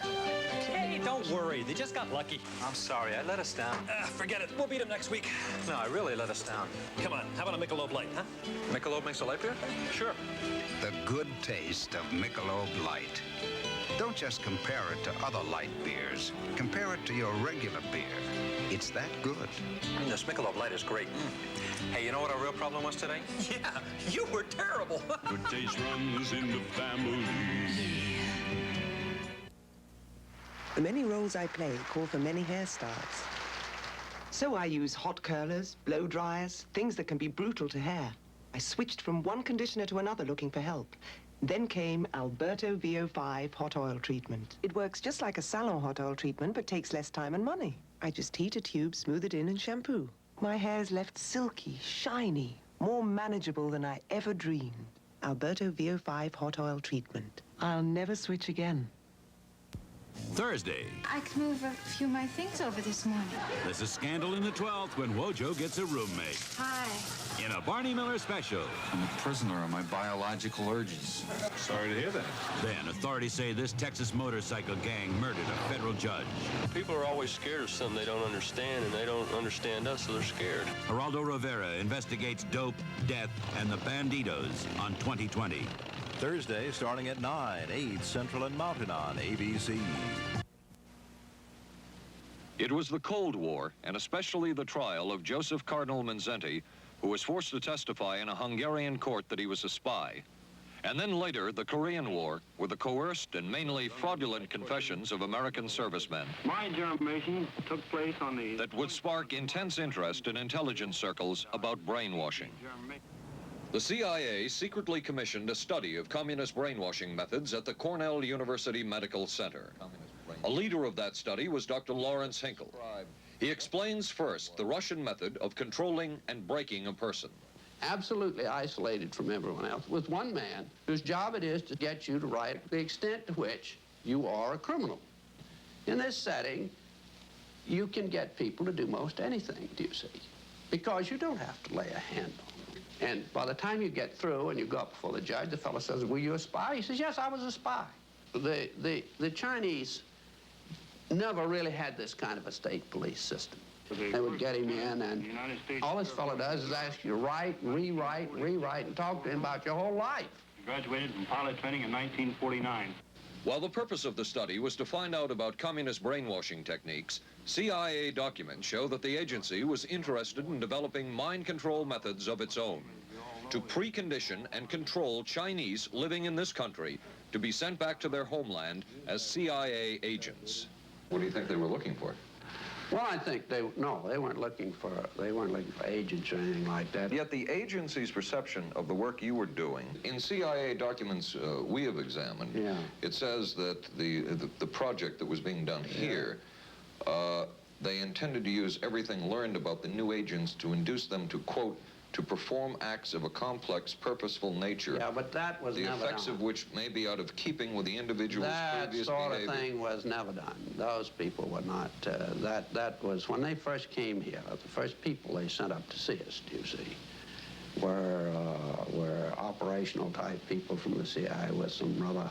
Speaker 20: Hey, don't worry. They just got lucky. I'm sorry. I let us down.
Speaker 10: Forget it. We'll beat him next week.
Speaker 20: No, I really let us down.
Speaker 10: Come on. How about a Michelob Light, huh?
Speaker 20: Michelob makes a light beer? Sure.
Speaker 21: The good taste of Michelob Light. Don't just compare it to other light beers. Compare it to your regular beer. It's that good.
Speaker 20: This Michelob Light is great. Hey, you know what our real problem was today?
Speaker 10: Yeah, you were terrible.
Speaker 22: Good taste runs in the family.
Speaker 24: The many roles I play call for many hairstyles. So I use hot curlers, blow dryers, things that can be brutal to hair. I switched from one conditioner to another looking for help. Then came Alberto VO5 hot oil treatment. It works just like a salon hot oil treatment, but takes less time and money. I just heat a tube, smooth it in, and shampoo. My hair's left silky, shiny, more manageable than I ever dreamed. Alberto VO5 hot oil treatment. I'll never switch again.
Speaker 25: Thursday.
Speaker 27: I could move a few of my things over this morning.
Speaker 25: There's a scandal in the 12th when Wojo gets a roommate.
Speaker 27: Hi.
Speaker 25: In a Barney Miller special.
Speaker 29: I'm a prisoner of my biological urges.
Speaker 25: Sorry to hear that. Then authorities say this Texas motorcycle gang murdered a federal judge.
Speaker 30: People are always scared of something they don't understand, and they don't understand us, so they're scared.
Speaker 25: Geraldo Rivera investigates dope, death, and the banditos on 2020.
Speaker 31: Thursday, starting at 9, 8 Central and Mountain on ABC.
Speaker 26: It was the Cold War, and especially the trial of Joseph Cardinal Mindszenty, who was forced to testify in a Hungarian court that he was a spy. And then later, the Korean War, with the coerced and mainly fraudulent confessions of American servicemen.
Speaker 32: My information took place on the...
Speaker 26: that would spark intense interest in intelligence circles about brainwashing. The CIA secretly commissioned a study of communist brainwashing methods at the Cornell University Medical Center. A leader of that study was Dr. Lawrence Hinkle. He explains first the Russian method of controlling and breaking a person.
Speaker 33: Absolutely isolated from everyone else, with one man whose job it is to get you to write the extent to which you are a criminal. In this setting, you can get people to do most anything, do you see? Because you don't have to lay a hand on them. And by the time you get through and you go up before the judge, the fellow says, "Were you a spy?" He says, "Yes, I was a spy." The Chinese never really had this kind of a state police system. They would get him in, and all this fellow does is ask you to write, rewrite, rewrite, and talk to him about your whole life.
Speaker 32: He graduated from pilot training in 1949.
Speaker 26: While the purpose of the study was to find out about communist brainwashing techniques, CIA documents show that the agency was interested in developing mind control methods of its own to precondition and control Chinese living in this country to be sent back to their homeland as CIA agents.
Speaker 12: What do you think they were looking for?
Speaker 33: Well, I think they weren't looking for agents or anything like that.
Speaker 12: Yet the agency's perception of the work you were doing, in CIA documents we have examined, it says that the project that was being done here, they intended to use everything learned about the new agents to induce them to, quote, to perform acts of a complex, purposeful nature.
Speaker 33: Yeah, but that was never done.
Speaker 12: The effects of which may be out of keeping with the individual's previous behavior.
Speaker 33: That sort of thing was never done. Those people were not, that was, when they first came here, the first people they sent up to see us, you see, were operational type people from the CIA with some rather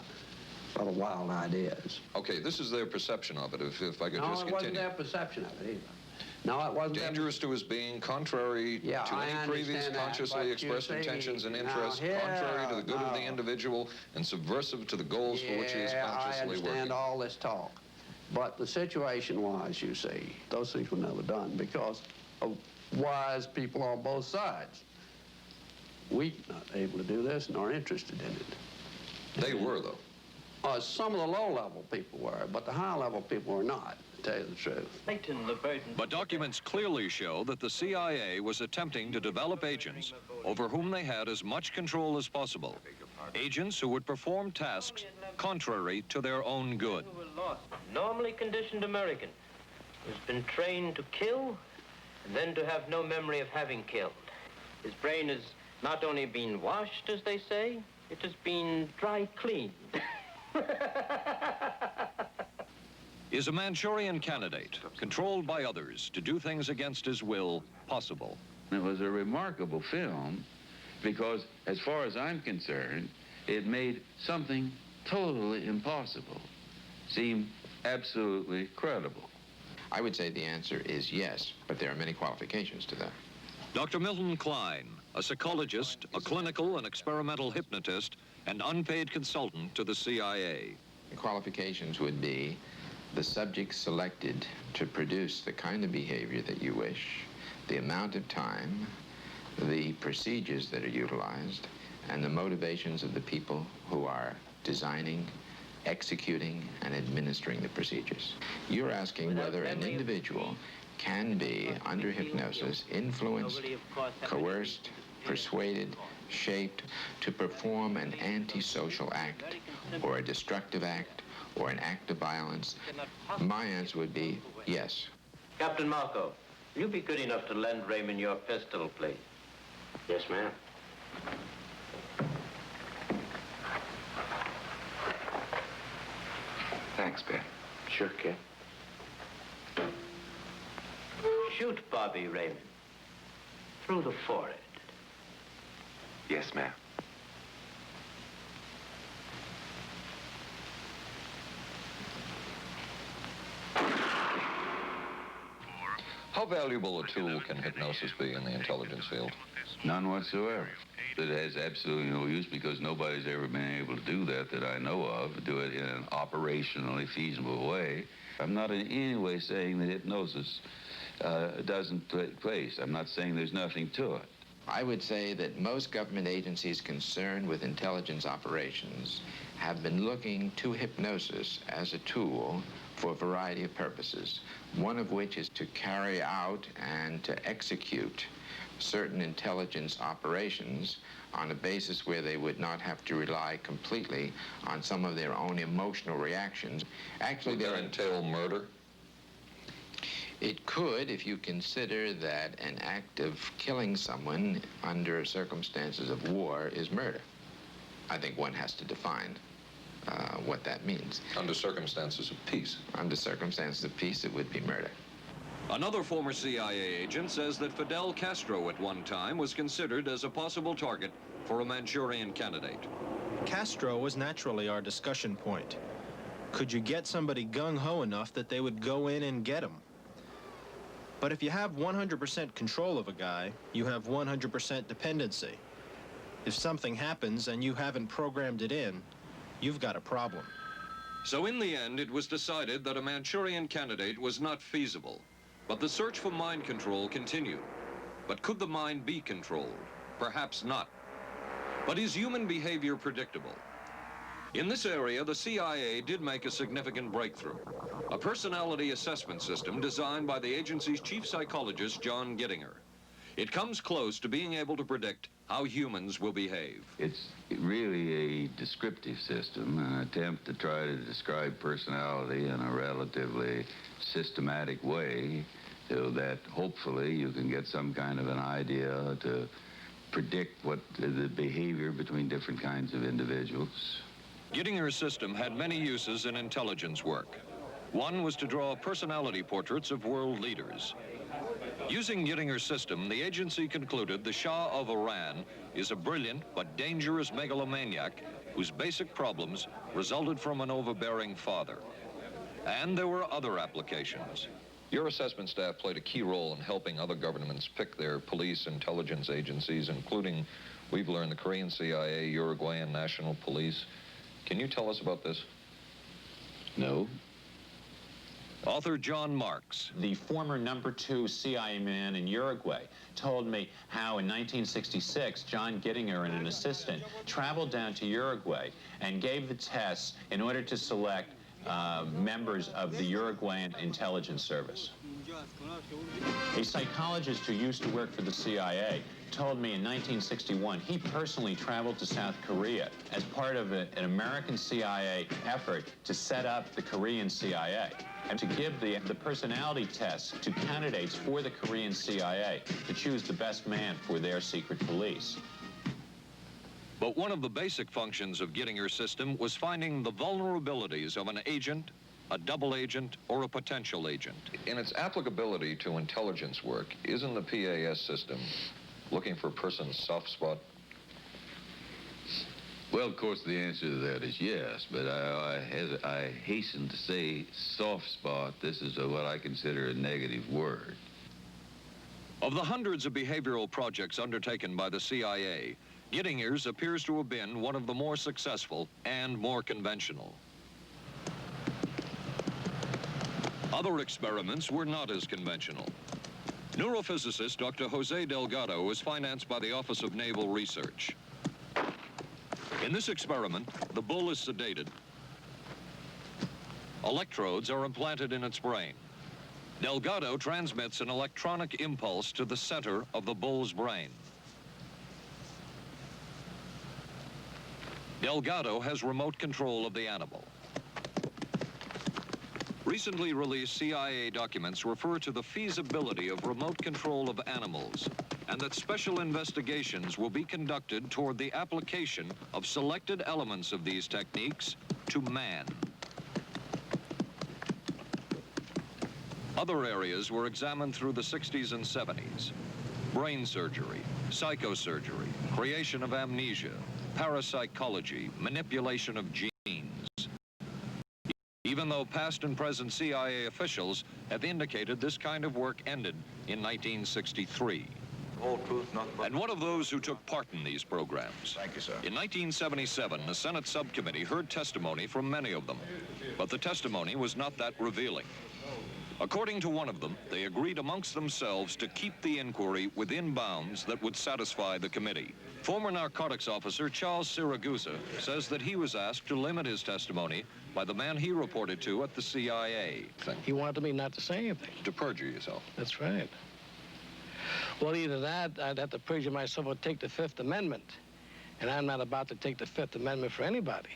Speaker 33: wild ideas.
Speaker 12: Okay, this is their perception of it, if I could just continue.
Speaker 33: No, it wasn't their perception of it either. No, it wasn't.
Speaker 12: Dangerous to his being, contrary to any previous consciously expressed intentions and interests, contrary to the good of the individual, and subversive to the goals for which he is consciously working.
Speaker 33: I understand all this talk. But the situation was, you see, those things were never done because of wise people on both sides. We were not able to do this nor interested in it.
Speaker 12: They were, though.
Speaker 33: Some of the low-level people were, but the high-level people were not, to tell you the truth.
Speaker 26: But documents clearly show that the CIA was attempting to develop agents over whom they had as much control as possible. Agents who would perform tasks contrary to their own good.
Speaker 2: Normally conditioned American who's been trained to kill and then to have no memory of having killed. His brain has not only been washed, as they say, it has been dry cleaned.
Speaker 26: Is a Manchurian candidate, controlled by others to do things against his will, possible?
Speaker 3: It was a remarkable film because, as far as I'm concerned, it made something totally impossible seem absolutely credible.
Speaker 5: I would say the answer is yes, but there are many qualifications to that.
Speaker 26: Dr. Milton Klein, a psychologist, a clinical and experimental hypnotist, and unpaid consultant to the CIA.
Speaker 5: The qualifications would be the subject selected to produce the kind of behavior that you wish, the amount of time, the procedures that are utilized, and the motivations of the people who are designing, executing, and administering the procedures. You're asking whether an individual can be, under hypnosis, influenced, coerced, persuaded, shaped to perform an antisocial act, or a destructive act, or an act of violence. My answer would be yes.
Speaker 2: Captain Marco, will you be good enough to lend Raymond your pistol, please? Yes, ma'am.
Speaker 3: Thanks, Ben.
Speaker 2: Sure, kid. Shoot Bobby, Raymond. Through the forehead.
Speaker 3: Yes, ma'am.
Speaker 12: How valuable a tool can hypnosis be in the intelligence field?
Speaker 3: None whatsoever. It has absolutely no use because nobody's ever been able to do that I know of, do it in an operationally feasible way. I'm not in any way saying that hypnosis doesn't take place. I'm not saying there's nothing to it.
Speaker 5: I would say that most government agencies concerned with intelligence operations have been looking to hypnosis as a tool for a variety of purposes, one of which is to carry out and to execute certain intelligence operations on a basis where they would not have to rely completely on some of their own emotional reactions. Actually,
Speaker 12: would that entail murder?
Speaker 5: It could, if you consider that an act of killing someone under circumstances of war is murder. I think one has to define what that means.
Speaker 12: Under circumstances of peace?
Speaker 5: Under circumstances of peace, it would be murder.
Speaker 26: Another former CIA agent says that Fidel Castro at one time was considered as a possible target for a Manchurian candidate.
Speaker 6: Castro was naturally our discussion point. Could you get somebody gung-ho enough that they would go in and get him? But if you have 100% control of a guy, you have 100% dependency. If something happens and you haven't programmed it in, you've got a problem.
Speaker 26: So in the end, it was decided that a Manchurian candidate was not feasible. But the search for mind control continued. But could the mind be controlled? Perhaps not. But is human behavior predictable? In this area, the CIA did make a significant breakthrough. A personality assessment system designed by the agency's chief psychologist, John Gittinger. It comes close to being able to predict how humans will behave.
Speaker 3: It's really a descriptive system, an attempt to try to describe personality in a relatively systematic way so that hopefully you can get some kind of an idea to predict what the behavior between different kinds of individuals.
Speaker 26: Gittinger's system had many uses in intelligence work. One was to draw personality portraits of world leaders. Using Gittinger's system, the agency concluded the Shah of Iran is a brilliant but dangerous megalomaniac whose basic problems resulted from an overbearing father. And there were other applications. Your assessment staff played a key role in helping other governments pick their police intelligence agencies, including, we've learned, the Korean CIA, Uruguayan National Police. Can you tell us about this?
Speaker 3: No.
Speaker 26: Author John Marks.
Speaker 1: The former #2 CIA man in Uruguay told me how in 1966, John Gittinger and an assistant traveled down to Uruguay and gave the tests in order to select members of the Uruguayan intelligence service. A psychologist who used to work for the CIA told me in 1961 he personally traveled to South Korea as part of an American CIA effort to set up the Korean CIA and to give the personality tests to candidates for the Korean CIA to choose the best man for their secret police.
Speaker 26: But one of the basic functions of Gittinger's system was finding the vulnerabilities of an agent, a double agent, or a potential agent. In its applicability to intelligence work, isn't the PAS system looking for a person's soft spot?
Speaker 3: Well, of course, the answer to that is yes, but I hasten to say soft spot. This is what I consider a negative word.
Speaker 26: Of the hundreds of behavioral projects undertaken by the CIA, Gittinger's appears to have been one of the more successful and more conventional. Other experiments were not as conventional. Neurophysicist Dr. Jose Delgado was financed by the Office of Naval Research. In this experiment, the bull is sedated. Electrodes are implanted in its brain. Delgado transmits an electronic impulse to the center of the bull's brain. Delgado has remote control of the animal. Recently released CIA documents refer to the feasibility of remote control of animals and that special investigations will be conducted toward the application of selected elements of these techniques to man. Other areas were examined through the 60s and 70s. Brain surgery, psychosurgery, creation of amnesia, parapsychology, manipulation of genes. Even though past and present CIA officials have indicated this kind of work ended in 1963.
Speaker 7: Whole truth, nothing but...
Speaker 26: And one of those who took part in these programs.
Speaker 7: Thank you, sir.
Speaker 26: In 1977, the Senate subcommittee heard testimony from many of them, but the testimony was not that revealing. According to one of them, they agreed amongst themselves to keep the inquiry within bounds that would satisfy the committee. Former narcotics officer Charles Siragusa says that he was asked to limit his testimony by the man he reported to at the CIA.
Speaker 8: He wanted me not to say anything.
Speaker 26: To perjure yourself.
Speaker 8: That's right. Well, either that, I'd have to perjure myself or take the Fifth Amendment. And I'm not about to take the Fifth Amendment for anybody.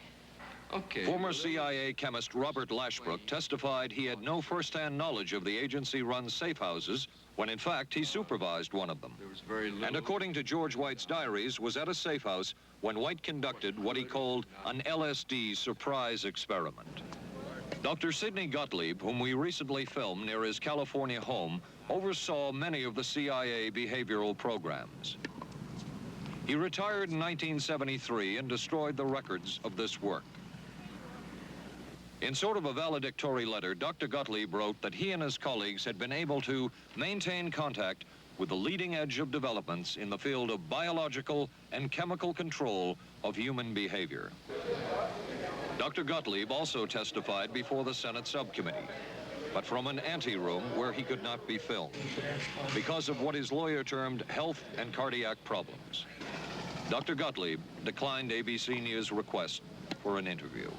Speaker 26: Okay. Former CIA chemist Robert Lashbrook testified he had no first-hand knowledge of the agency-run safe houses when, in fact, he supervised one of them.
Speaker 7: There was very little...
Speaker 26: And according to George White's diaries, was at a safe house when White conducted what he called an LSD surprise experiment. Dr. Sidney Gottlieb, whom we recently filmed near his California home, oversaw many of the CIA behavioral programs. He retired in 1973 and destroyed the records of this work. In sort of a valedictory letter, Dr. Gottlieb wrote that he and his colleagues had been able to maintain contact with the leading edge of developments in the field of biological and chemical control of human behavior. Dr. Gottlieb also testified before the Senate subcommittee, but from an anteroom where he could not be filmed because of what his lawyer termed health and cardiac problems. Dr. Gottlieb declined ABC News' request for an interview.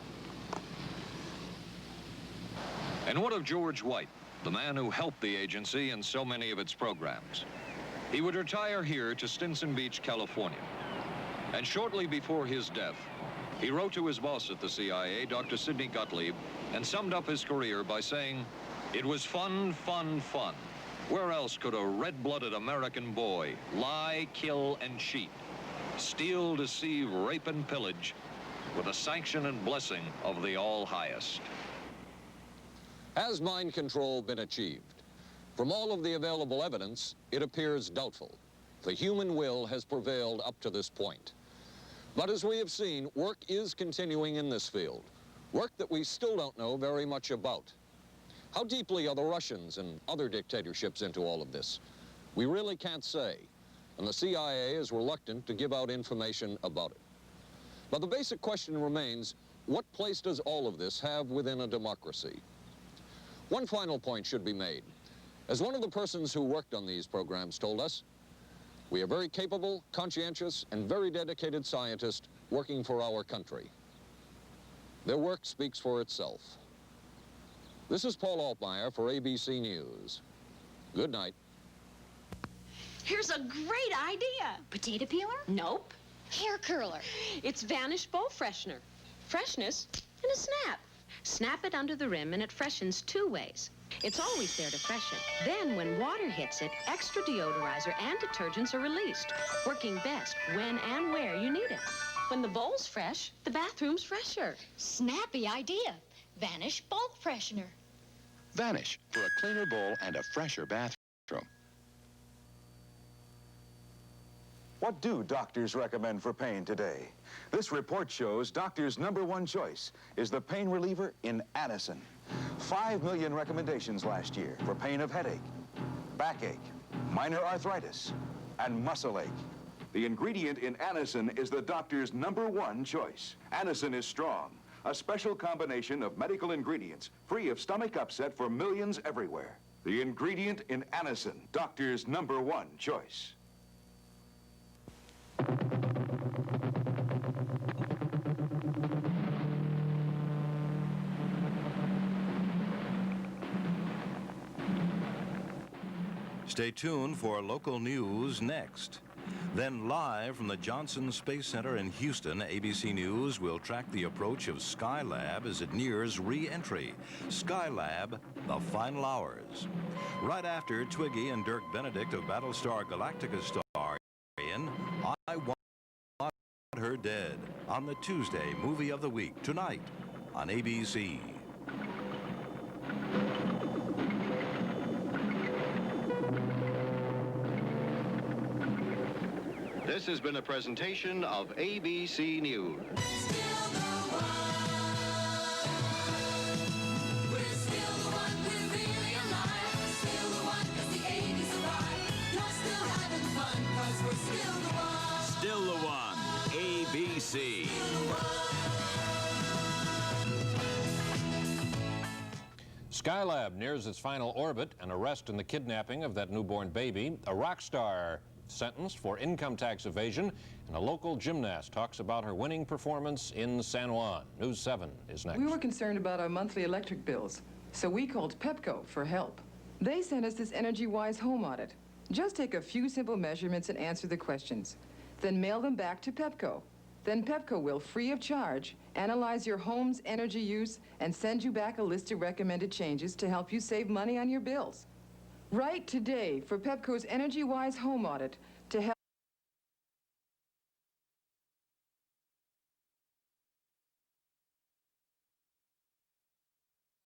Speaker 26: And what of George White, the man who helped the agency in so many of its programs? He would retire here to Stinson Beach, California. And shortly before his death, he wrote to his boss at the CIA, Dr. Sidney Gottlieb, and summed up his career by saying, "It was fun, fun, fun. Where else could a red-blooded American boy lie, kill, and cheat, steal, deceive, rape, and pillage with the sanction and blessing of the All-Highest?" Has mind control been achieved? From all of the available evidence, it appears doubtful. The human will has prevailed up to this point. But as we have seen, work is continuing in this field, work that we still don't know very much about. How deeply are the Russians and other dictatorships into all of this? We really can't say, and the CIA is reluctant to give out information about it. But the basic question remains, what place does all of this have within a democracy? One final point should be made. As one of the persons who worked on these programs told us, we are very capable, conscientious, and very dedicated scientists working for our country. Their work speaks for itself. This is Paul Altmaier for ABC News. Good night.
Speaker 4: Here's a great idea.
Speaker 7: Potato peeler?
Speaker 4: Nope.
Speaker 7: Hair curler.
Speaker 4: It's Vanish Bowl Freshener. Freshness in a snap. Snap it under the rim and it freshens 2 ways. It's always there to freshen. Then when water hits it, extra deodorizer and detergents are released, working best when and where you need it. When the bowl's fresh, the bathroom's fresher.
Speaker 7: Snappy idea. Vanish Bowl Freshener.
Speaker 9: Vanish for a cleaner bowl and a fresher bathroom.
Speaker 11: What do doctors recommend for pain today? This report shows doctors' #1 choice is the pain reliever in Anacin. 5 million recommendations last year for pain of headache, backache, minor arthritis, and muscle ache. The ingredient in Anacin is the doctor's #1 choice. Anacin is strong, a special combination of medical ingredients free of stomach upset for millions everywhere. The ingredient in Anacin, doctor's #1 choice.
Speaker 31: Stay tuned for local news next. Then live from the Johnson Space Center in Houston, ABC News will track the approach of Skylab as it nears re-entry. Skylab, the final hours. Right after Twiggy and Dirk Benedict of Battlestar Galactica star in I Want Her Dead on the Tuesday Movie of the Week, tonight on ABC.
Speaker 13: This has been a presentation of ABC News.
Speaker 25: Still the one, ABC.
Speaker 14: Skylab nears its final orbit. An arrest in the kidnapping of that newborn baby. A rock star sentenced for income tax evasion, and a local gymnast talks about her winning performance in San Juan. News 7 is next.
Speaker 15: We were concerned about our monthly electric bills, so we called Pepco for help. They sent us this energy-wise home audit. Just take a few simple measurements and answer the questions. Then mail them back to Pepco. Then Pepco will, free of charge, analyze your home's energy use and send you back a list of recommended changes to help you save money on your bills. Write today for Pepco's energy-wise home audit to help